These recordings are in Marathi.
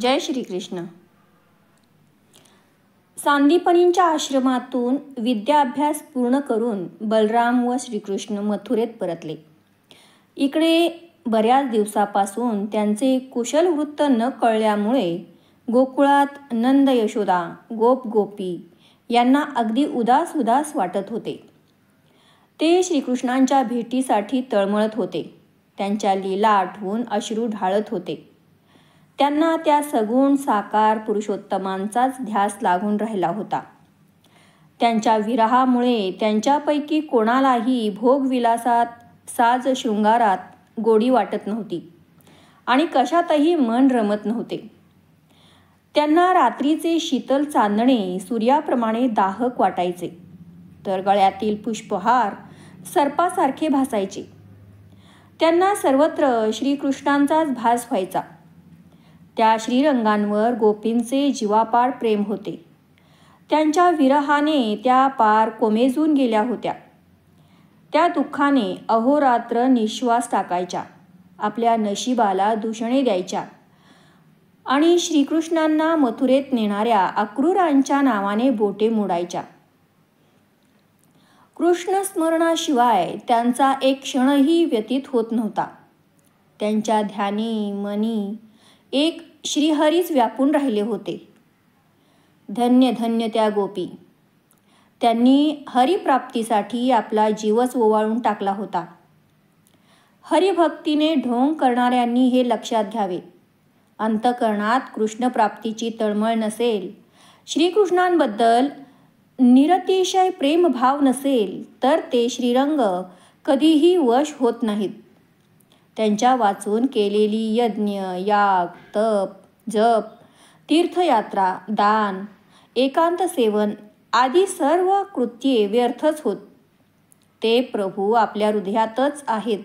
जय श्रीकृष्ण. सांदीपनींच्या आश्रमातून विद्याभ्यास पूर्ण करून बलराम व श्रीकृष्ण मथुरेत परतले. इकडे बऱ्याच दिवसापासून त्यांचे कुशल वृत्त न कळल्यामुळे गोकुळात नंद यशोदा गोप गोपी यांना अगदी उदास उदास वाटत होते. ते श्रीकृष्णांच्या भेटीसाठी तळमळत होते. त्यांच्या लीला आठवून अश्रू ढाळत होते. त्यांना त्या सगुण साकार पुरुषोत्तमांचाच ध्यास लागून राहिला होता. त्यांच्या विरहामुळे त्यांच्यापैकी कोणालाही भोगविलासात साज शृंगारात गोडी वाटत नव्हती आणि कशातही मन रमत नव्हते. त्यांना रात्रीचे शीतल चांदणे सूर्याप्रमाणे दाहक वाटायचे, तर गळ्यातील पुष्पहार सर्पासारखे भासायचे. त्यांना सर्वत्र श्रीकृष्णांचाच भास व्हायचा. त्या श्रीरंगांवर गोपींचे जीवापाड प्रेम होते. त्यांच्या विरहाने त्या पार कोमेजून गेल्या होत्या. त्या दुःखाने अहोरात्र निश्वास टाकायच्या, आपल्या नशिबाला दूषणे द्यायच्या आणि श्रीकृष्णांना मथुरेत नेणाऱ्या अक्रूरांच्या नावाने बोटे मोडायच्या. कृष्णस्मरणाशिवाय त्यांचा एक क्षणही व्यतीत होत नव्हता. त्यांच्या ध्यानी मनी एक श्रीहरीच व्यापून राहिले होते. धन्य धन्य त्या गोपी. त्यांनी हरिप्राप्तीसाठी आपला जीवच ओवाळून टाकला होता. हरिभक्तीने ढोंग करणाऱ्यांनी हे लक्षात घ्यावे. अंतःकरणात कृष्णप्राप्तीची तळमळ नसेल, श्रीकृष्णांबद्दल निरतिशय प्रेमभाव नसेल, तर ते श्रीरंग कधीही वश होत नाहीत. त्यांच्या वाचून केलेली यज्ञ, याग, तप, जप, तीर्थयात्रा, दान, एकांत सेवन आदी सर्व कृत्ये व्यर्थच होत. ते प्रभू आपल्या हृदयातच आहेत.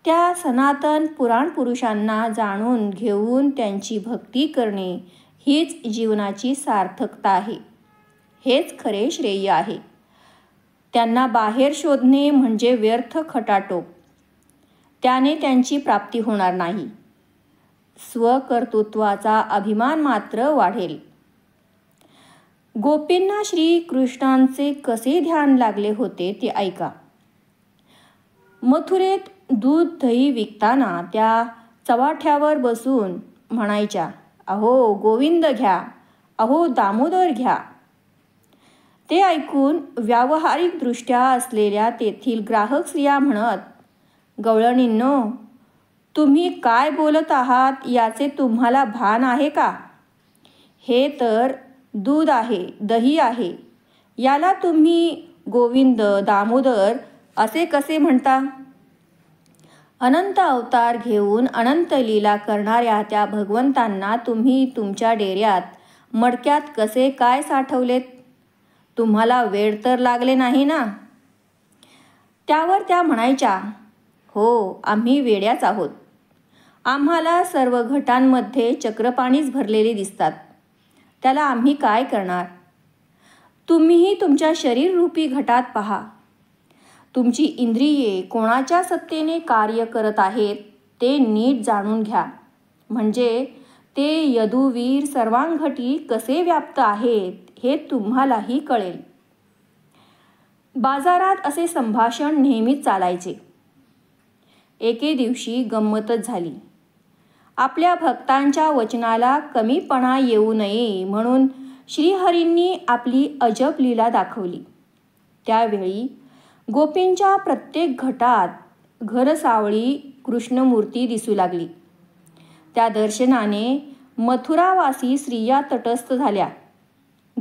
त्या सनातन पुराण पुरुषांना जाणून घेऊन त्यांची भक्ती करणे हीच जीवनाची सार्थकता आहे. हेच खरे श्रेय आहे. त्यांना बाहेर शोधणे म्हणजे व्यर्थ खटाटोप. त्याने त्यांची प्राप्ती होणार नाही. स्वकर्तृत्वाचा अभिमान मात्र वाढेल. गोपींना श्रीकृष्णांचे कसे ध्यान लागले होते ते ऐका. मथुरेत दूध दही विकताना त्या चव्हाट्यावर बसून म्हणायच्या, अहो गोविंद घ्या, अहो दामोदर घ्या. ते ऐकून व्यावहारिकदृष्ट्या असलेल्या तेथील ग्राहक स्त्रिया म्हणत, गवळणींनो, तुम्ही काय बोलत आहात याचे तुम्हाला भान आहे का? हे तर दूध आहे, दही आहे. याला तुम्ही गोविंद दामोदर असे कसे म्हणता? अनंत अवतार घेऊन अनंत लीला करणाऱ्या त्या भगवंतांना तुम्ही तुमच्या डेऱ्यात मडक्यात कसे काय साठवलेत? तुम्हाला वेड तर लागले नाही ना? त्यावर त्या म्हणायच्या, हो, आम्ही वेड्याच आहोत. आम्हाला सर्व घटांमध्ये चक्रपाणीच भरलेले दिसतात. त्याला आम्ही काय करणार? तुम्हीही तुमच्या शरीररूपी घटात पहा. तुमची इंद्रिये कोणाच्या सत्तेने कार्य करत आहेत ते नीट जाणून घ्या. म्हणजे ते यदुवीर सर्वांगठी कसे व्याप्त आहेत हे तुम्हालाही कळेल. बाजारात असे संभाषण नेहमीच चालायचे. एके दिवशी गंमतच झाली. आपल्या भक्तांच्या वचनाला कमीपणा येऊ नये म्हणून श्रीहरींनी आपली अजब लीला दाखवली. त्यावेळी गोपींच्या प्रत्येक घटात घरसावळी कृष्णमूर्ती दिसू लागली. त्या दर्शनाने मथुरावासी स्त्रिया तटस्थ झाल्या.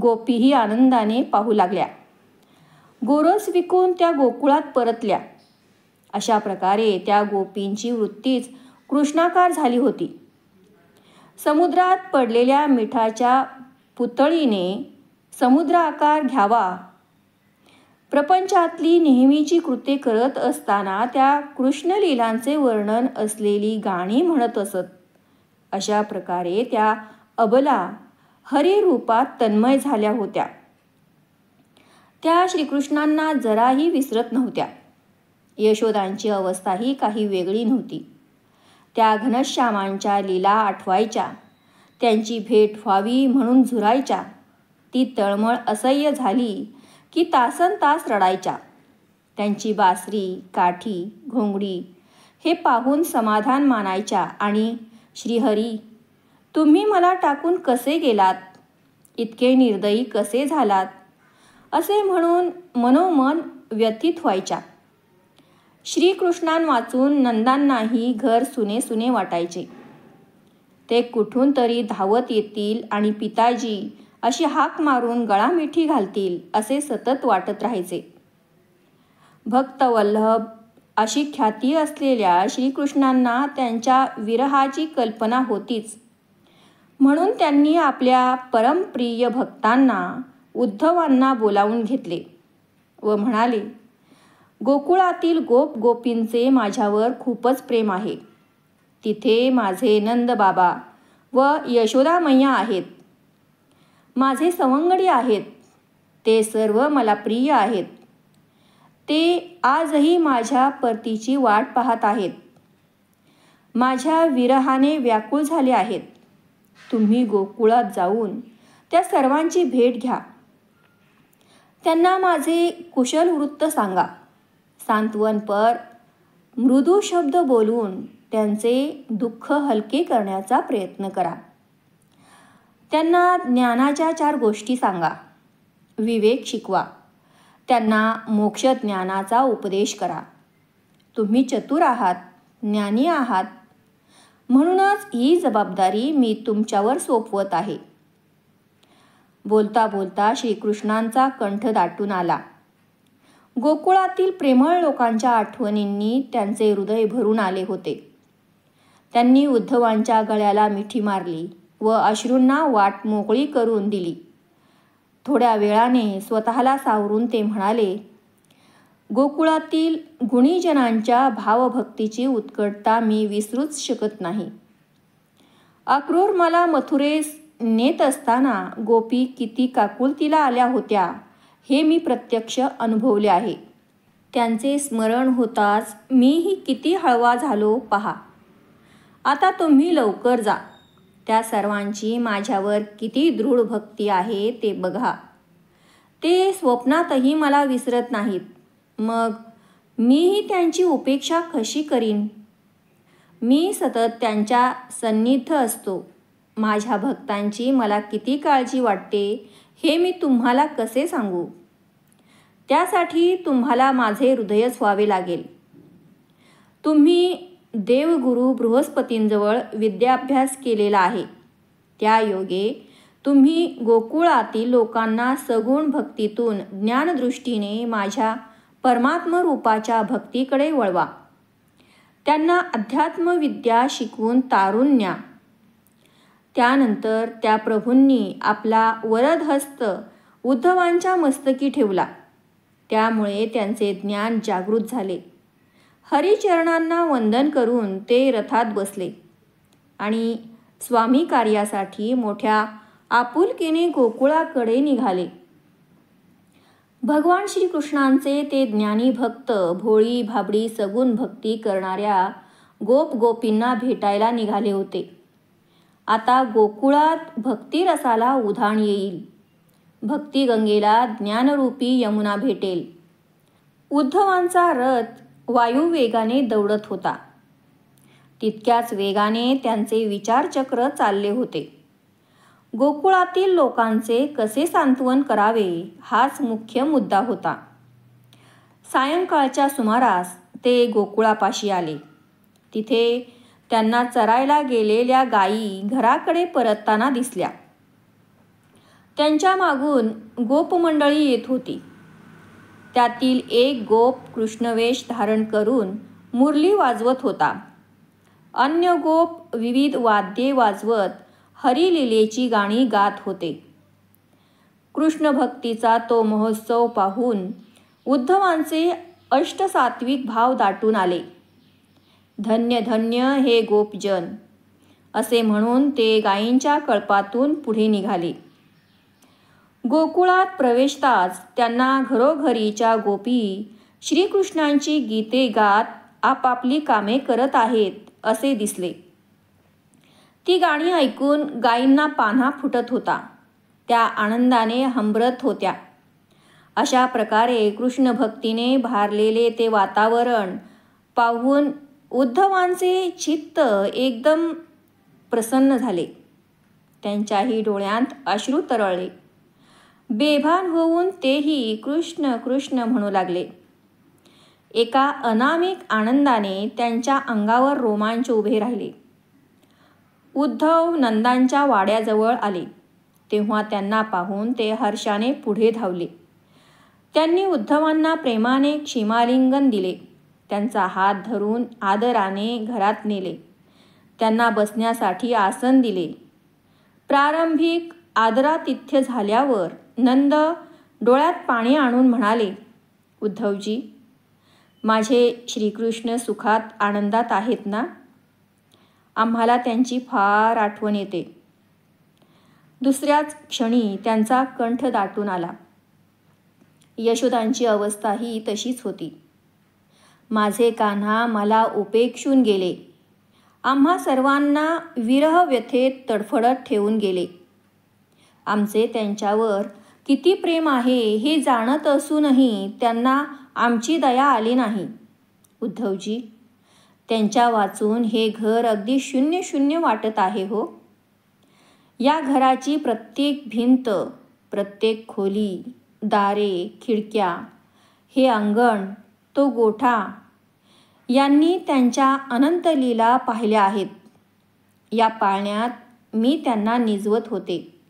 गोपीही आनंदाने पाहू लागल्या. गोरस विकून त्या गोकुळात परतल्या. अशा प्रकारे त्या गोपींची वृत्तीच कृष्णाकार झाली होती. समुद्रात पडलेल्या मिठाच्या पुतळीने समुद्र आकार घ्यावा. प्रपंचातली नेहमीची कृत्ये करत असताना त्या कृष्णलीलांचे वर्णन असलेली गाणी म्हणत असत. अशा प्रकारे त्या अबला हरिरूपात तन्मय झाल्या होत्या. त्या श्रीकृष्णांना जराही विसरत नव्हत्या. यशोदांची अवस्थाही काही वेगळी नव्हती. त्या घनश्यामांच्या लीला आठवायच्या. त्यांची भेट व्हावी म्हणून झुरायच्या. ती तळमळ असह्य झाली की तासनतास रडायच्या. त्यांची बासरी, काठी, घोंगडी हे पाहून समाधान मानायच्या आणि श्रीहरी, तुम्ही मला टाकून कसे गेलात, इतके निर्दयी कसे झालात, असे म्हणून मनोमन व्यथित व्हायच्या. श्रीकृष्णांवाचून नंदांनाही घर सुने सुने वाटायचे. ते कुठून तरी धावत येतील आणि पिताजी अशी हाक मारून गळामिठी घालतील असे सतत वाटत राहायचे. भक्तवल्लभ अशी ख्याती असलेल्या श्रीकृष्णांना त्यांच्या विरहाची कल्पना होतीच. म्हणून त्यांनी आपल्या परमप्रिय भक्तांना उद्धवांना बोलावून घेतले व म्हणाले, गोकुळातील गोप गोपींचे माझ्यावर खूपच प्रेम आहे. तिथे माझे नंदबाबा व यशोदामय्या आहेत. माझे सवंगडी आहेत. ते सर्व मला प्रिय आहेत. ते आजही माझ्या परतीची वाट पाहत आहेत. माझ्या विरहाने व्याकुळ झाले आहेत. तुम्ही गोकुळात जाऊन त्या सर्वांची भेट घ्या. त्यांना माझे कुशल वृत्त सांगा. सांत्वनपर मृदू शब्द बोलून त्यांचे दुःख हलके करण्याचा प्रयत्न करा. त्यांना ज्ञानाच्या 4 गोष्टी सांगा. विवेक शिकवा. त्यांना मोक्षज्ञानाचा उपदेश करा. तुम्ही चतुर आहात, ज्ञानी आहात, म्हणूनच ही जबाबदारी मी तुमच्यावर सोपवत आहे. बोलता बोलता श्रीकृष्णांचा कंठ दाटून आला. गोकुळातील प्रेमळ लोकांच्या आठवणींनी त्यांचे हृदय भरून आले होते. त्यांनी उद्धवांच्या गळ्याला मिठी मारली व अश्रूंना वाट मोकळी करून दिली. थोड्या वेळाने स्वतःला सावरून ते म्हणाले, गोकुळातील गुणीजनांच्या भावभक्तीची उत्कटता मी विसरूच शकत नाही. अक्रूर मला मथुरेस नेत असताना गोपी किती काकुळतीला आल्या होत्या हे मी प्रत्यक्ष अनुभवले आहे. त्यांचे स्मरण होताच मीही किती हळवा झालो पहा. आता तुम्ही लवकर जा. त्या सर्वांची माझ्यावर किती दृढ भक्ती आहे ते बघा. ते स्वप्नातही मला विसरत नाहीत. मग मीही त्यांची उपेक्षा कशी करीन? मी सतत त्यांच्या सन्निध असतो. माझ्या भक्तांची मला किती काळजी वाटते हे मी तुम्हाला कसे सांगू? त्यासाठी तुम्हाला माझे हृदयच व्हावे लागेल. तुम्ही देवगुरु बृहस्पतींजवळ विद्याभ्यास केलेला आहे. त्या योगे तुम्ही गोकुळातील लोकांना सगुण भक्तीतून ज्ञानदृष्टीने माझ्या परमात्म रूपाच्या भक्तीकडे वळवा. त्यांना अध्यात्मविद्या शिकवून तारून न्या. त्यानंतर त्या प्रभूंनी आपला वरदहस्त उद्धवांच्या मस्तकी ठेवला. त्यामुळे त्यांचे ज्ञान जागृत झाले. हरिचरणांना वंदन करून ते रथात बसले आणि स्वामी कार्यासाठी मोठ्या आपुलकीने गोकुळाकडे निघाले. भगवान श्रीकृष्णांचे ते ज्ञानी भक्त भोळी भाबडी सगुण भक्ती करणाऱ्या गोप गोपींना भेटायला निघाले होते. आता गोकुळात भक्तिरसाला उधाण येईल. भक्तिगंगेला ज्ञानरूपी यमुना भेटेल. उद्धवांचा रथ वायुवेगाने दौडत होता. तितक्याच वेगाने त्यांचे विचारचक्र चालले होते. गोकुळातील लोकांचे कसे सांत्वन करावे हाच मुख्य मुद्दा होता. सायंकाळच्या सुमारास ते गोकुळापाशी आले. तिथे त्यांना चरायला गेलेल्या गायी घराकडे परतताना दिसल्या. त्यांच्या मागून गोपमंडळी येत होती. त्यातील एक गोप कृष्णवेश धारण करून मुरली वाजवत होता. अन्य गोप विविध वाद्ये वाजवत हरिलीलेची गाणी गात होते. कृष्णभक्तीचा तो महोत्सव पाहून उद्धवांचे अष्टसात्विक भाव दाटून आले. धन्य धन्य हे गोपजन, असे म्हणून ते गायींच्या कळपातून पुढे निघाले. गोकुळात प्रवेशताच त्यांना घरोघरीच्या गोपी श्रीकृष्णांची गीते गात आपापली कामे करत आहेत असे दिसले. ती गाणी ऐकून गायींना पान्हा फुटत होता. त्या आनंदाने हंबरत होत्या. अशा प्रकारे कृष्ण भक्तीने भारलेले ते वातावरण पाहून उद्धवांचे चित्त एकदम प्रसन्न झाले. त्यांच्याही डोळ्यांत अश्रू तरळले. बेभान होऊन तेही कृष्ण कृष्ण म्हणू लागले. एका अनामिक आनंदाने त्यांच्या अंगावर रोमांच उभे राहिले. उद्धव नंदांच्या वाड्याजवळ आले तेव्हा त्यांना पाहून ते हर्षाने पुढे धावले. त्यांनी उद्धवांना प्रेमाने क्षिमालिंगन दिले. त्यांचा हात धरून आदराने घरात नेले. त्यांना बसण्यासाठी आसन दिले. प्रारंभिक आदरातिथ्य झाल्यावर नंद डोळ्यात पाणी आणून म्हणाले, उद्धवजी, माझे श्रीकृष्ण सुखात आनंदात आहेत ना? आम्हाला त्यांची फार आठवण येते. दुसऱ्याच क्षणी त्यांचा कंठ दाटून आला. यशोदांची अवस्थाही तशीच होती. माझे कान्हा मला उपेक्षून गेले. आम्हा सर्वांना विरह व्यथेत तडफडत ठेवून गेले. आमचे त्यांच्यावर किती प्रेम आहे हे जाणत असूनही त्यांना आमची दया आली नाही. उद्धवजी, त्यांच्या वाचून हे घर अगदी शून्य शून्य वाटत आहे हो. या घराची प्रत्येक भिंत, प्रत्येक खोली, दारे, खिडक्या, हे अंगण, तो गोठा यांनी त्यांच्या अनंत लीला पाहिल्या आहेत. या पाळण्यात मी त्यांना निजवत होते.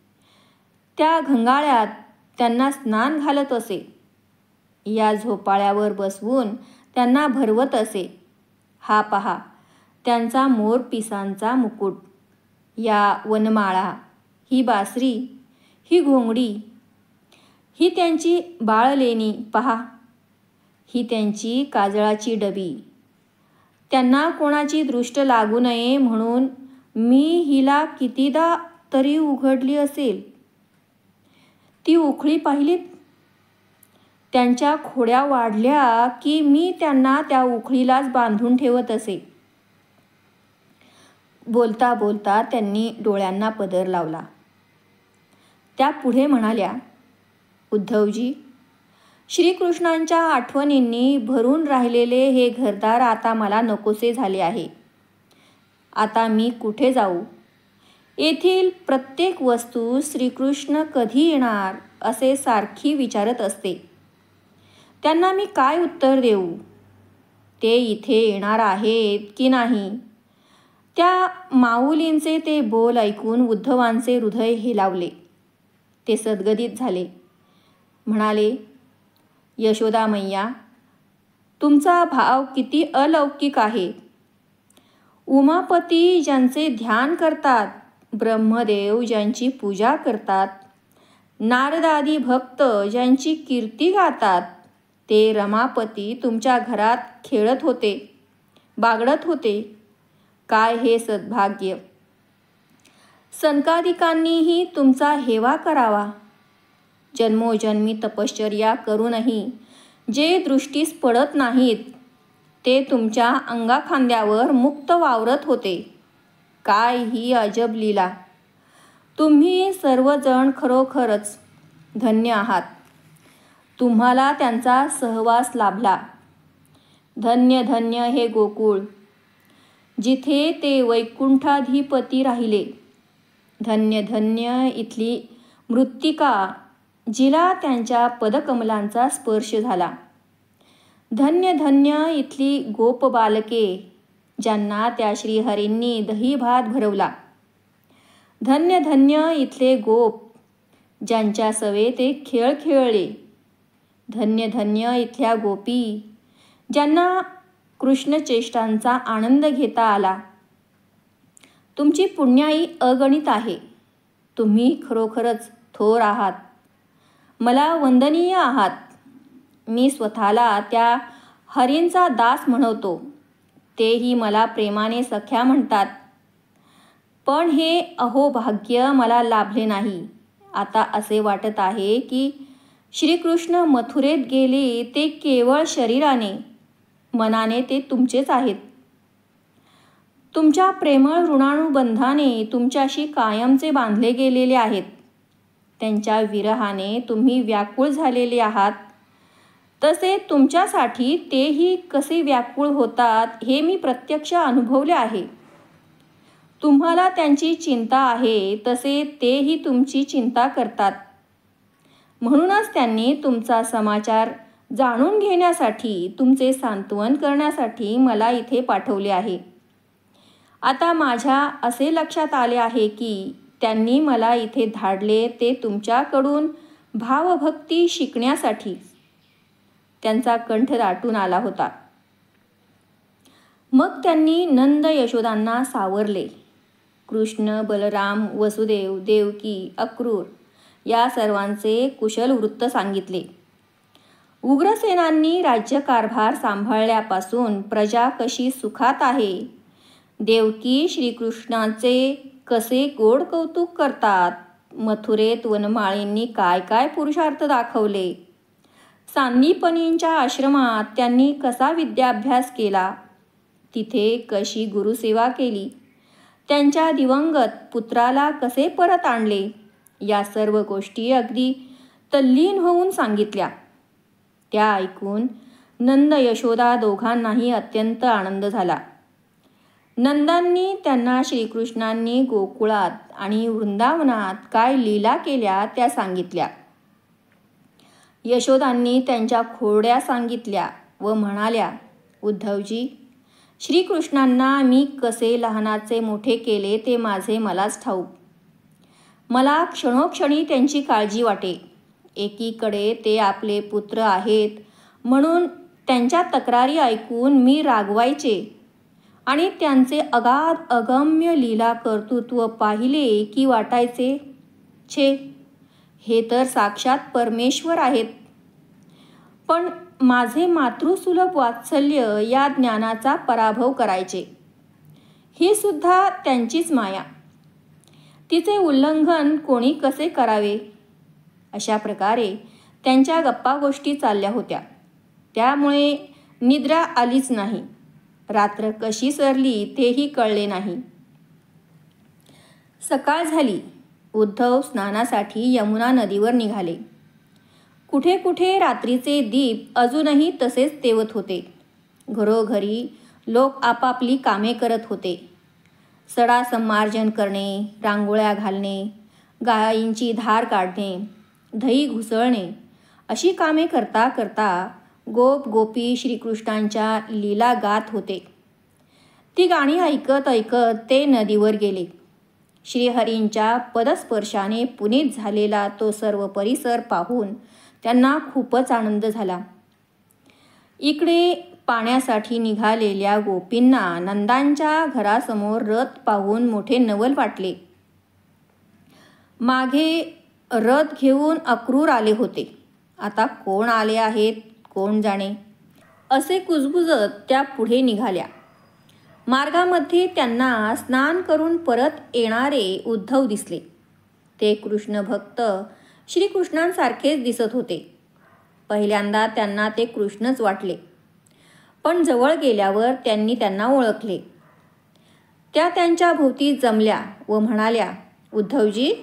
त्या घंगाळ्यात त्यांना स्नान घालत असे. या झोपाळ्यावर बसवून त्यांना भरवत असे. हा पहा त्यांचा मोरपिसांचा मुकुट, या वनमाळा, ही बासरी, ही घोंगडी, ही त्यांची बाळलेणी पहा, ही त्यांची काजळाची डबी. त्यांना कोणाची दृष्ट लागू नये म्हणून मी हिला कितीदा तरी उघडली असेल. ती उखळी पाहिलीत? त्यांच्या खोड्या वाढल्या की मी त्यांना त्या उखळीलाच बांधून ठेवत असे. बोलता बोलता त्यांनी डोळ्यांना पदर लावला. त्या पुढे म्हणाल्या, उद्धवजी, श्रीकृष्णांच्या आठवणींनी भरून राहिलेले हे घरदार आता मला नकोसे झाले आहे. आता मी कुठे जाऊ? येथील प्रत्येक वस्तू श्रीकृष्ण कधी येणार असे सारखी विचारत असते. त्यांना मी काय उत्तर देऊ? ते इथे येणार आहेत की नाही? त्या माऊलींचे ते बोल ऐकून उद्धवांचे हृदय हेलावले. ते सद्गदित झाले. म्हणाले, यशोदा मैया, तुमचा भाव किती अलौकिक आहे. उमापती ज्यांचे ध्यान करतात, ब्रह्मदेव ज्यांची पूजा करतात, नारदादी भक्त ज्यांची कीर्ती गातात, ते रमापती तुमच्या घरात खेळत होते, बागडत होते. काय हे सद्भाग्य! सनकादिकांनीही तुमचा हेवा करावा. जन्मोजन्मी तपश्चर्या करूनही जे दृष्टीस पडत नाहीत ते तुमच्या अंगाखांद्यावर मुक्त वावरत होते. काय ही अजब लीला! तुम्ही सर्वजण खरोखरच धन्य आहात. तुम्हाला त्यांचा सहवास लाभला. धन्य धन्य हे गोकुळ, जिथे ते वैकुंठाधिपती राहिले. धन्य धन्य इथली मृत्तिका, जिला त्यांच्या पदकमलांचा स्पर्श झाला. धन्य धन्य इथली गोप बालके, ज्यांना त्या श्रीहरींनी दही भात भरवला. धन्य धन्य इथले गोप, ज्यांच्या सवे ते खेळ खेळले. धन्य धन्य इथल्या गोपी, ज्यांना कृष्णचेष्टांचा आनंद घेता आला. तुमची पुण्याई अगणित आहे. तुम्ही खरोखरच थोर आहात. मला वंदनीय आहात. मी स्वतःला त्या हरींचा दास म्हणवतो. तेही मला प्रेमाने सख्या म्हणतात. पण हे अहोभाग्य मला लाभले नाही. आता असे वाटत आहे की श्रीकृष्ण मथुरेत गेले ते केवळ शरीराने, मनाने ते तुमचेच आहेत. तुमच्या प्रेमळ ऋणानुबंधाने तुमच्याशी कायमचे बांधले गेलेले आहेत. त्यांच्या विरहाने तुम्ही व्याकुळ झालेले आहात. तसे तुमच्यासाठी तेही कसे व्याकुळ होतात हे मी प्रत्यक्ष अनुभवले आहे. तुम्हाला त्यांची चिंता आहे तसे तेही तुमची चिंता करतात. म्हणूनच त्यांनी तुमचा समाचार जाणून घेण्यासाठी, तुमचे सांत्वन करण्यासाठी मला इथे पाठवले आहे. आता माझ्या असे लक्षात आले आहे की त्यांनी मला इथे धाडले ते तुमच्याकडून भावभक्ती शिकण्यासाठी. त्यांचा कंठ दाटून आला होता. मग त्यांनी नंद यशोदांना सावरले. कृष्ण, बलराम, वसुदेव, देवकी, अक्रूर या सर्वांचे कुशल वृत्त सांगितले. उग्रसेनांनी राज्यकारभार सांभाळल्यापासून प्रजा कशी सुखात आहे, देवकी श्रीकृष्णाचे कसे गोड कौतुक करतात, मथुरेत वनमाळींनी काय काय पुरुषार्थ दाखवले, सांदीपनींच्या आश्रमात त्यांनी कसा विद्याभ्यास केला, तिथे कशी गुरुसेवा केली, त्यांच्या दिवंगत पुत्राला कसे परत आणले, या सर्व गोष्टी अगदी तल्लीन होऊन सांगितल्या. त्या ऐकून नंद यशोदा दोघांनाही अत्यंत आनंद झाला. नंदांनी त्यांना श्रीकृष्णांनी गोकुळात आणि वृंदावनात काय लीला केल्या त्या सांगितल्या. यशोदांनी त्यांच्या खोड्या सांगितल्या व म्हणाल्या, उद्धवजी, श्रीकृष्णांना मी कसे लहानाचे मोठे केले ते माझे मलाच ठाऊक. मला क्षणोक्षणी त्यांची काळजी वाटे. एकीकडे ते आपले पुत्र आहेत म्हणून त्यांच्या तक्रारी ऐकून मी रागवायचे आणि त्यांचे अगाध अगम्य लीला कर्तृत्व पाहिले की वाटायचे, छे, हे तर साक्षात परमेश्वर आहेत. पण माझे मातृसुलभ वात्सल्य या ज्ञानाचा पराभव करायचे. ही सुद्धा त्यांचीच माया. तिचे उल्लंघन कोणी कसे करावे. अशा प्रकारे त्यांच्या गप्पा गोष्टी चालल्या होत्या. त्यामुळे निद्रा आलीच नाही. रात्र कशी सरली तेही कळले नाही. सकाळ झाली. उद्धव स्नानासाठी यमुना नदीवर निघाले. कुठे कुठे रात्रीचे दीप अजूनही तसेच तेवत होते. घरोघरी लोक आपापली कामे करत होते. सडा संमार्जन करणे, रांगोळ्या घालणे, गायींची धार काढणे, दही घुसळणे अशी कामे करता करता गोप गोपी श्रीकृष्णांच्या लीला गात होते. ती गाणी ऐकत ऐकत ते नदीवर गेले. श्रीहरींच्या पदस्पर्शाने पुनीत झालेला तो सर्व परिसर पाहून त्यांना खूपच आनंद झाला. इकडे पाण्यासाठी निघालेल्या गोपींना नंदांच्या घरासमोर रथ पाहून मोठे नवल वाटले. मागे रथ घेऊन अक्रूर आले होते. आता कोण आले आहेत कोण जाणे, असे कुजबुजत त्या पुढे निघाल्या. मार्गामध्ये त्यांना स्नान करून परत येणारे उद्धव दिसले. ते कृष्ण भक्त श्रीकृष्णांसारखेच दिसत होते. पहिल्यांदा त्यांना ते कृष्णच वाटले, पण जवळ गेल्यावर त्यांनी त्यांना ओळखले. त्या त्यांच्या भोवती जमल्या व म्हणाल्या, उद्धवजी,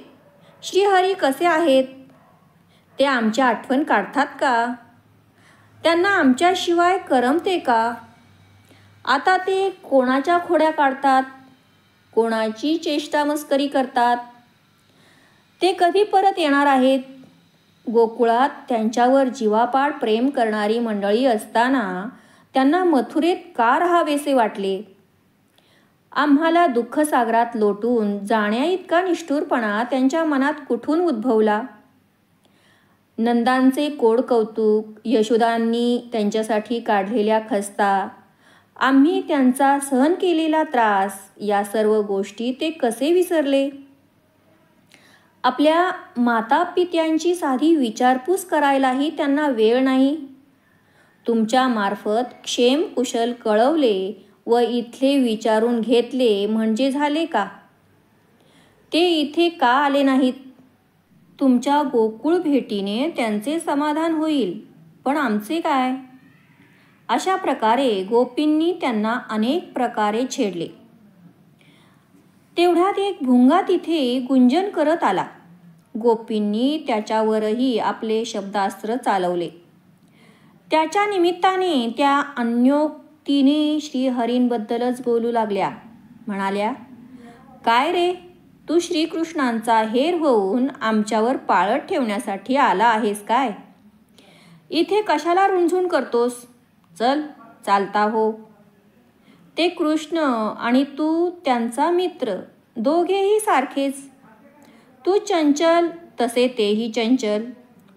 श्रीहरी कसे आहेत? ते आमची आठवण काढतात का? त्यांना आमच्याशिवाय करमते का? आता ते कोणाच्या खोड्या काढतात, कोणाची चेष्टा मस्करी करतात? ते कधी परत येणार आहेत? गोकुळात त्यांच्यावर जीवापाड प्रेम करणारी मंडळी असताना त्यांना मथुरेत का राहावेसे वाटले? आम्हाला दुःखसागरात लोटून जाण्या इतका निष्ठुरपणा त्यांच्या मनात कुठून उद्भवला? नंदांचे कोड कौतुक, यशोदांनी त्यांच्यासाठी काढलेल्या खस्ता, आम्ही त्यांचा सहन केलेला त्रास, या सर्व गोष्टी ते कसे विसरले? आपल्या मातापित्यांची साधी विचारपूस करायलाही त्यांना वेळ नाही. तुमच्या मार्फत क्षेम कुशल कळवले व इथले विचारून घेतले म्हणजे झाले का? ते इथे का आले नाहीत? तुमच्या गोकुळ भेटीने त्यांचे समाधान होईल, पण आमचे काय? अशा प्रकारे गोपींनी त्यांना अनेक प्रकारे छेडले. तेवढ्यात एक भुंगा तिथे गुंजन करत आला. गोपींनी त्याच्यावरही आपले शब्दास्त्र चालवले. त्याच्या निमित्ताने त्या अन्योक्तीने श्रीहरींबद्दलच बोलू लागल्या. म्हणाल्या, काय रे, तू श्रीकृष्णांचा हेर होऊन आमच्यावर पाळत ठेवण्यासाठी आला आहेस काय? इथे कशाला रुंझून करतोस? चल, चालता हो. ते कृष्ण आणि तू त्यांचा मित्र, दोघेही सारखेच. तू चंचल, तसे तेही चंचल.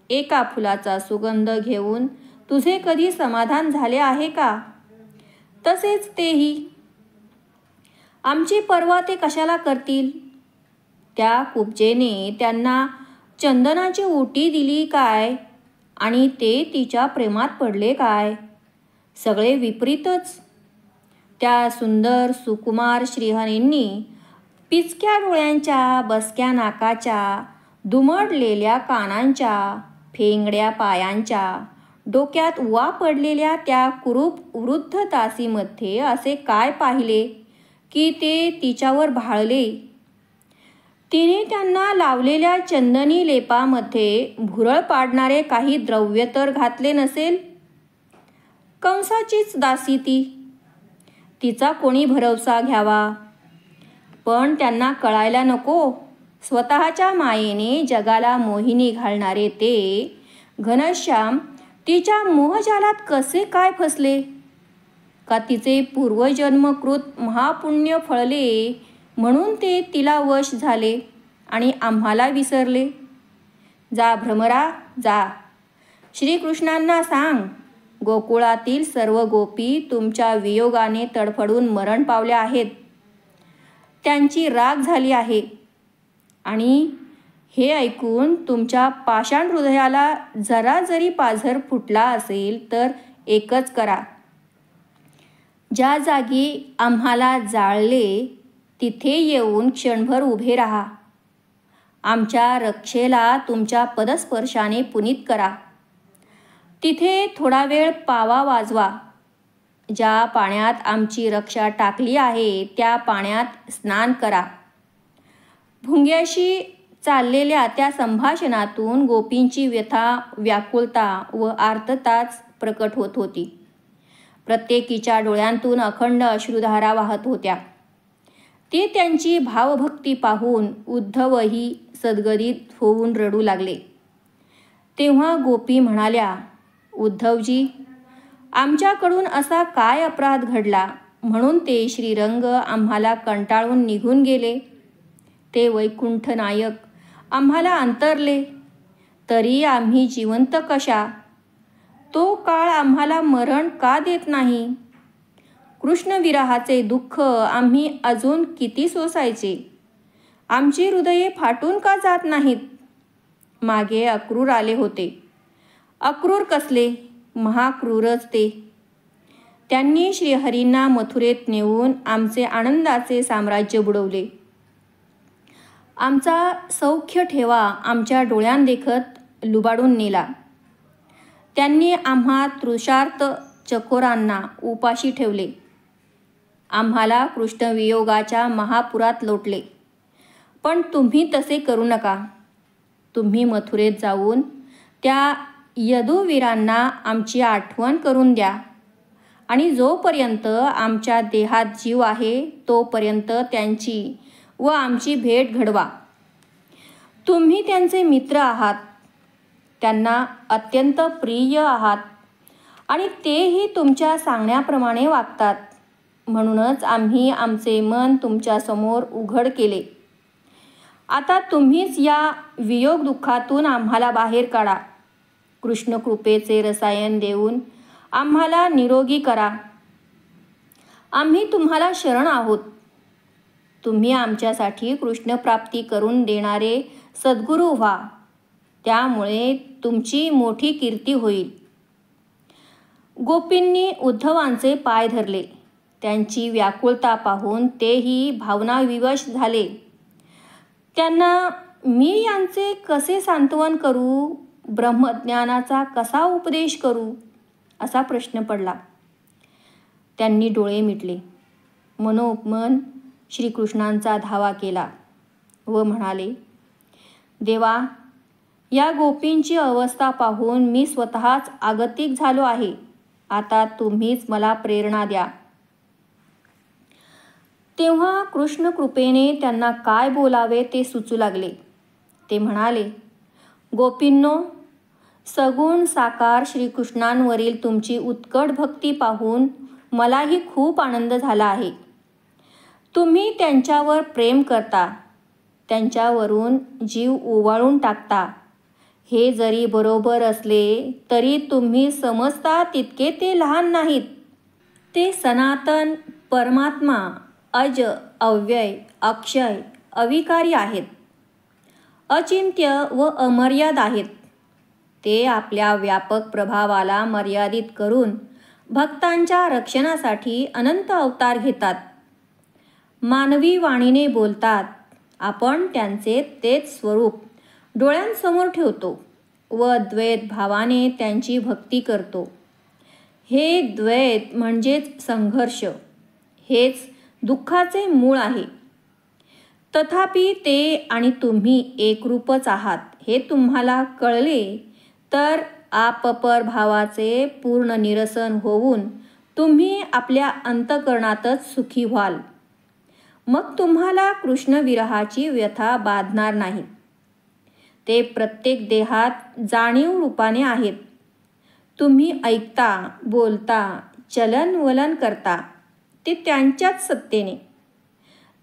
एका फुलाचा सुगंध घेऊन तुझे कधी समाधान झाले आहे का? तसेच तेही. आमची पर्वा ते कशाला करतील? त्या कुब्जेने त्यांना चंदनाची उटी दिली काय आणि ते तिच्या प्रेमात पडले काय? सगळे विपरीतच. त्या सुंदर सुकुमार श्रीहरींनी पिचक्या डोळ्यांच्या, बसक्या नाकाच्या, दुमडलेल्या कानांच्या, फेंगड्या पायांच्या, डोक्यात उवा पडलेल्या त्या कुरूप वृद्ध दासीमध्ये असे काय पाहिले की ते तिच्यावर भाळले? तिने त्यांना लावलेल्या चंदनी लेपामध्ये भुरळ पाडणारे काही द्रव्य तर घातले नसेल? कंसाचीच दासी ती. तिचा कोणी भरवसा घ्यावा? पण त्यांना कळायला नको, स्वतःच्या मायेने जगाला मोहिनी घालणारे ते घनश्याम तिच्या मोहजालात कसे काय फसले? का तिचे पूर्वजन्मकृत महापुण्य फळले म्हणून ते तिला वश झाले आणि आम्हाला विसरले? जा भ्रमरा, जा. श्रीकृष्णांना सांग, गोकुळातील सर्व गोपी तुमच्या वियोगाने तडफडून मरण पावल्या आहेत. त्यांची राग झाली आहे. आणि हे ऐकून तुमच्या पाषाण हृदयाला जरा जरी पाझर फुटला असेल तर एकच करा. ज्या जागी आम्हाला जाळले तिथे येऊन क्षणभर उभे राहा. आमच्या रक्षेला तुमच्या पदस्पर्शाने पुनीत करा. तिथे थोडा वेळ पावा वाजवा. ज्या पाण्यात आमची रक्षा टाकली आहे त्या पाण्यात स्नान करा. भुंग्याशी चाललेल्या त्या संभाषणातून गोपींची व्यथा, व्याकुलता व आर्तताच प्रकट होत होती. प्रत्येकीच्या डोळ्यांतून अखंड अश्रुधारा वाहत होत्या. ते त्यांची भावभक्ती पाहून उद्धवही सद्गदित होऊन रडू लागले. तेव्हा गोपी म्हणाल्या, उद्धवजी, आमच्याकडून असा काय अपराध घडला म्हणून ते श्रीरंग आम्हाला कंटाळून निघून गेले? ते वैकुंठ नायक आम्हाला अंतरले तरी आम्ही जिवंत कशा? तो काळ आम्हाला मरण का देत नाही? कृष्णविरहाचे दुःख आम्ही अजून किती सोसायचे? आमची हृदये फाटून का जात नाहीत? मागे अक्रूर आले होते. अक्रूर कसले, महाक्रूरच ते. त्यांनी श्रीहरींना मथुरेत नेऊन आमचे आनंदाचे साम्राज्य बुडवले. आमचा सौख्य ठेवा आमच्या डोळ्यांदेखत लुबाडून नेला. त्यांनी आम्हा तृषार्त चकोरांना उपाशी ठेवले. आम्हाला कृष्णवियोगाच्या महापुरात लोटले. पण तुम्ही तसे करू नका. तुम्ही मथुरेत जाऊन त्या यदुवीरांना आमची आठवण करून द्या आणि जोपर्यंत आमच्या देहात जीव आहे तोपर्यंत त्यांची व आमची भेट घडवा. तुम्ही त्यांचे मित्र आहात, त्यांना अत्यंत प्रिय आहात आणि तेही तुमच्या सांगण्याप्रमाणे वागतात. म्हणूनच आम्ही आमचे मन तुमच्यासमोर उघड केले. आता तुम्हीच या वियोग दुःखातून आम्हाला बाहेर काढा. कृष्णकृपेचे रसायन देऊन आम्हाला निरोगी करा. आम्ही तुम्हाला शरण आहोत. तुम्ही आमच्यासाठी कृष्णप्राप्ती करून देणारे सद्गुरू व्हा. त्यामुळे तुमची मोठी कीर्ती होईल. गोपींनी उद्धवांचे पाय धरले. त्यांची व्याकुलता पाहून तेही भावनाविवश झाले. त्यांना मी यांचे कसे सांत्वन करू, ब्रह्मज्ञानाचा कसा उपदेश करू, असा प्रश्न पडला. त्यांनी डोळे मिटले. मनोमन श्रीकृष्णांचा धावा केला व म्हणाले, देवा, या गोपींची अवस्था पाहून मी स्वतःच आगतिक झालो आहे. आता तुम्हीच मला प्रेरणा द्या. तेव्हा कृष्ण कृपेने त्यांना काय बोलावे ते सुचू लागले. ते म्हणाले, गोपींनो, सगुण साकार श्रीकृष्णांवरील तुमची उत्कट भक्ती पाहून मलाही खूप आनंद झाला आहे. तुम्ही त्यांच्यावर प्रेम करता, त्यांच्यावरून जीव ओवाळून टाकता. हे जरी बरोबर असले तरी तुम्ही समजता तितके ते लहान नाहीत. ते सनातन परमात्मा, अज, अव्यय, अक्षय, अविकारी आहेत. अचिंत्य व अमर्याद आहेत. ते आपल्या व्यापक प्रभावाला मर्यादित करून भक्तांच्या रक्षणासाठी अनंत अवतार घेतात. मानवी वाणीने बोलतात. आपण त्यांचे तेच स्वरूप डोळ्यांसमोर ठेवतो व द्वैत भावाने त्यांची भक्ती करतो. हे द्वैत म्हणजेच संघर्ष. हेच दुःखाचे मूळ आहे. तथापि ते आणि तुम्ही एकरूपच आहात हे तुम्हाला कळले तर आपपर भावाचे पूर्ण निरसन होऊन तुम्ही आपल्या अंतःकरणातच सुखी व्हाल. मग तुम्हाला कृष्णविरहाची व्यथा बाधणार नाही. ते प्रत्येक देहात जाणीव रूपाने आहेत. तुम्ही ऐकता, बोलता, चलनवलन करता ते त्यांच्याच सत्तेने.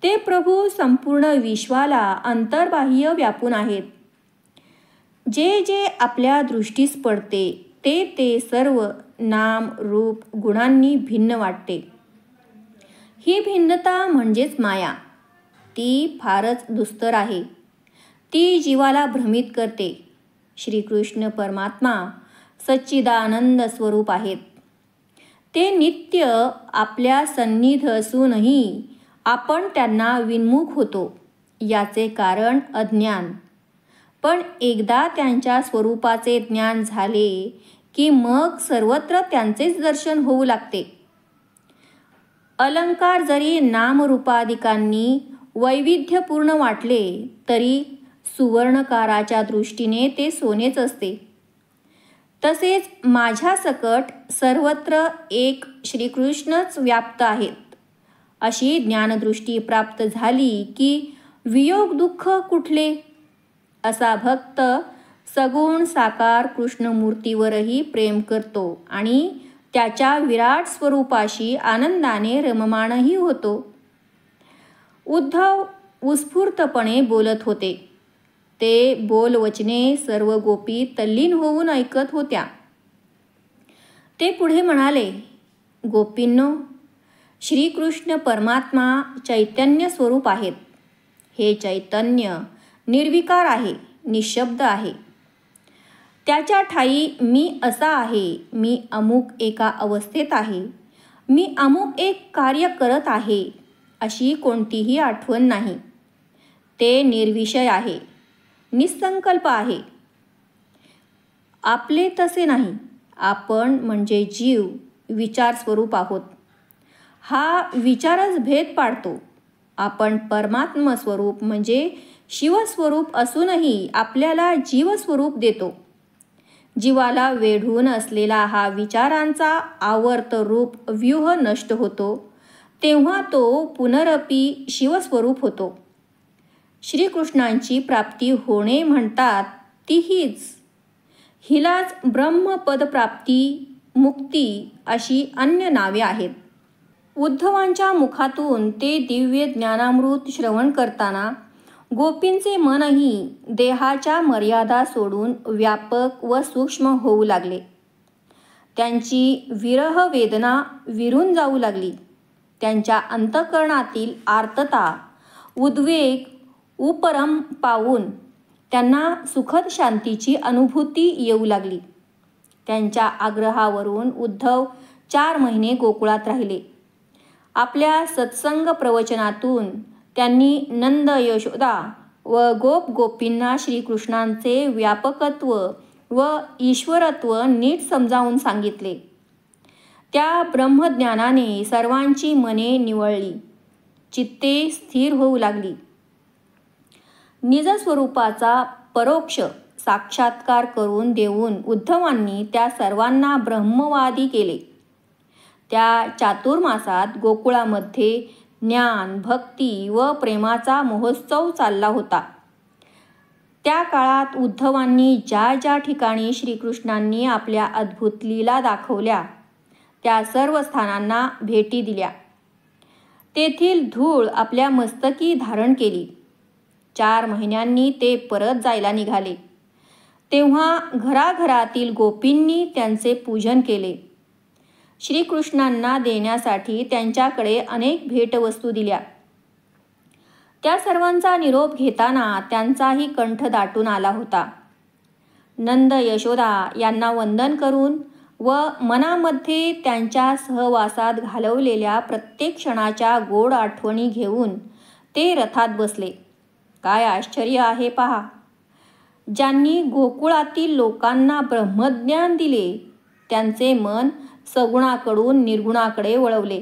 ते प्रभू संपूर्ण विश्वाला अंतर्बाह्य व्यापून आहेत. जे जे आपल्या दृष्टीस पडते ते ते सर्व नाम रूप गुणांनी भिन्न वाटते. ही भिन्नता म्हणजेच माया. ती फारच दुस्तर आहे. ती जीवाला भ्रमित करते. श्रीकृष्ण परमात्मा सच्चिदानंद स्वरूप आहेत. ते नित्य आपल्या सन्निध असूनही आपण त्यांना विन्मुख होतो. याचे कारण अज्ञान. पण एकदा त्यांच्या स्वरूपाचे ज्ञान झाले की मग सर्वत्र त्यांचेच दर्शन होऊ लागते. अलंकार जरी नामरूपादिकांनी वैविध्यपूर्ण वाटले तरी सुवर्णकाराच्या दृष्टीने ते सोनेच असते. तसेच माझ्या सकट सर्वत्र एक श्रीकृष्णच व्याप्त आहेत. अशी ज्ञानदृष्टी प्राप्त झाली की वियोग दुःख कुठले. असा भक्त सगुण साकार कृष्णमूर्तीवरही प्रेम करतो आणि त्याच्या विराट स्वरूपाशी आनंदाने रममानही होतो. उद्धव उत्स्फूर्तपणे बोलत होते. ते बोलवचने सर्व गोपी तल्लीन होऊन ऐकत होत्या. ते पुढे म्हणाले, गोपींनो, श्रीकृष्ण परमात्मा चैतन्य स्वरूप आहेत. हे चैतन्य निर्विकार आहे, निःशब्द आहे. त्याच्या ठायी मी असा आहे, मी अमुक एका अवस्थेत आहे, मी अमुक एक कार्य करत आहे, अशी कोणतीही आठवण नाही. ते निर्विषय आहे, निसंकल्प आहे. आपले तसे नाही. आपण म्हणजे जीव विचार स्वरूप आहोत. हा विचारच भेद पाडतो. आपण परमात्म स्वरूप म्हणजे शिवस्वरूप असूनही आपल्याला जीवस्वरूप देतो. जीवाला वेढून असलेला हा विचारांचा आवर्त रूप व्यूह नष्ट होतो तेव्हा तो पुनरपी शिवस्वरूप होतो. श्रीकृष्णांची प्राप्ती होणे म्हणतात ती हीच. हिलाच ब्रह्मपदप्राप्ती, मुक्ती अशी अन्य नावे आहेत. उद्धवांच्या मुखातून ते दिव्य ज्ञानामृत श्रवण करताना गोपींचे मनही देहाच्या मर्यादा सोडून व्यापक व सूक्ष्म होऊ लागले. त्यांची विरह वेदना विरून जाऊ लागली. त्यांच्या अंतःकरणातील आर्तता, उद्वेग उपरम पावून त्यांना सुखद शांतीची अनुभूती येऊ लागली. त्यांच्या आग्रहावरून उद्धव 4 महिने गोकुळात राहिले. आपल्या सत्संग प्रवचनातून त्यांनी नंद, यशोदा व गोप गोपींना श्रीकृष्णांचे व्यापकत्व व ईश्वरत्व नीट समजावून सांगितले. त्या ब्रह्मज्ञानाने सर्वांची मने निवळली. चित्ते स्थिर होऊ लागली. निजस्वरूपाचा परोक्ष साक्षात्कार करून देऊन उद्धवांनी त्या सर्वांना ब्रह्मवादी केले. त्या चातुर्मासात गोकुळामध्ये ज्ञान, भक्ती व प्रेमाचा महोत्सव चालला होता. त्या काळात उद्धवांनी ज्या ज्या ठिकाणी श्रीकृष्णांनी आपल्या अद्भुत लीला दाखवल्या त्या सर्व स्थानांना भेटी दिल्या. तेथील धूळ आपल्या मस्तकी धारण केली. 4 महिन्यांनी ते परत जायला निघाले. तेव्हा घराघरातील गोपींनी त्यांचे पूजन केले. श्रीकृष्णांना देण्यासाठी त्यांच्याकडे अनेक भेटवस्तू दिल्या. त्या सर्वांचा निरोप घेताना त्यांचाही कंठ दाटून आला होता. नंद यशोदा यांना वंदन करून व मनामध्ये त्यांच्या सहवासात घालवलेल्या प्रत्येक क्षणाच्या गोड आठवणी घेऊन ते रथात बसले. काय आश्चर्य आहे पहा! ज्यांनी गोकुळातील लोकांना ब्रह्मज्ञान दिले त्यांचे मन सगुणाकडून निर्गुणाकडे वळवले.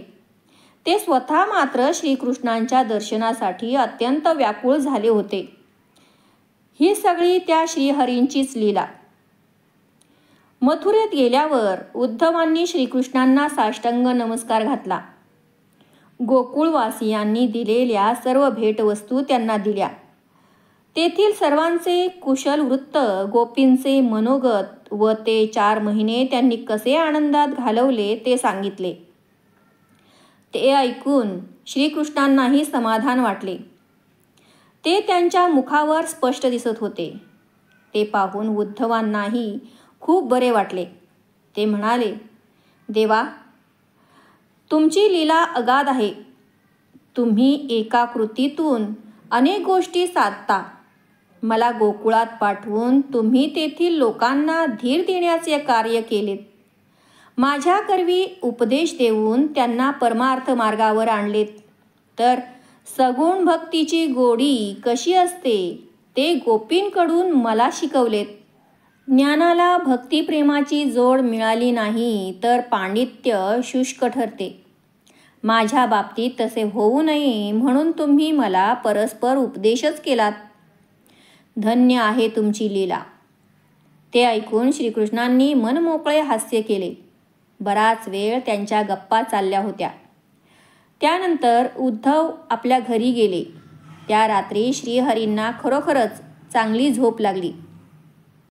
ते स्वतः मात्र श्रीकृष्णांच्या दर्शनासाठी अत्यंत व्याकुळ झाले होते. ही सगळी त्या श्रीहरींचीच लीला. मथुरेत गेल्यावर उद्धवांनी श्रीकृष्णांना साष्टांग नमस्कार घातला. गोकुळवासियांनी दिलेल्या सर्व भेटवस्तू त्यांना दिल्या. तेथील सर्वांचे कुशल वृत्त, गोपींचे मनोगत व ते 4 महिने त्यांनी कसे आनंदात घालवले ते सांगितले. ते ऐकून श्रीकृष्णांनाही समाधान वाटले. ते त्यांच्या मुखावर स्पष्ट दिसत होते. ते पाहून उद्धवांनाही खूप बरे वाटले. ते म्हणाले, देवा, तुमची लीला अगाध आहे. तुम्ही एका कृतीतून अनेक गोष्टी साधता. मला गोकुळात पाठवून तुम्ही तेथील लोकांना धीर देण्याचे कार्य केलेत. माझ्याकरवी उपदेश देऊन त्यांना परमार्थ मार्गावर आणलेत. तर सगुण भक्तीची गोडी कशी असते ते गोपींकडून मला शिकवलेत. ज्ञानाला भक्तिप्रेमाची जोड मिळाली नाही तर पांडित्य शुष्क ठरते. माझ्या बाबतीत तसे होऊ नये म्हणून तुम्ही मला परस्पर उपदेशच केलात. धन्य आहे तुमची लीला. ते ऐकून श्रीकृष्णांनी मनमोकळे हास्य केले. बराच वेळ त्यांच्या गप्पा चालल्या होत्या. त्यानंतर उद्धव आपल्या घरी गेले. त्या रात्री श्रीहरींना खरोखरच चांगली झोप लागली.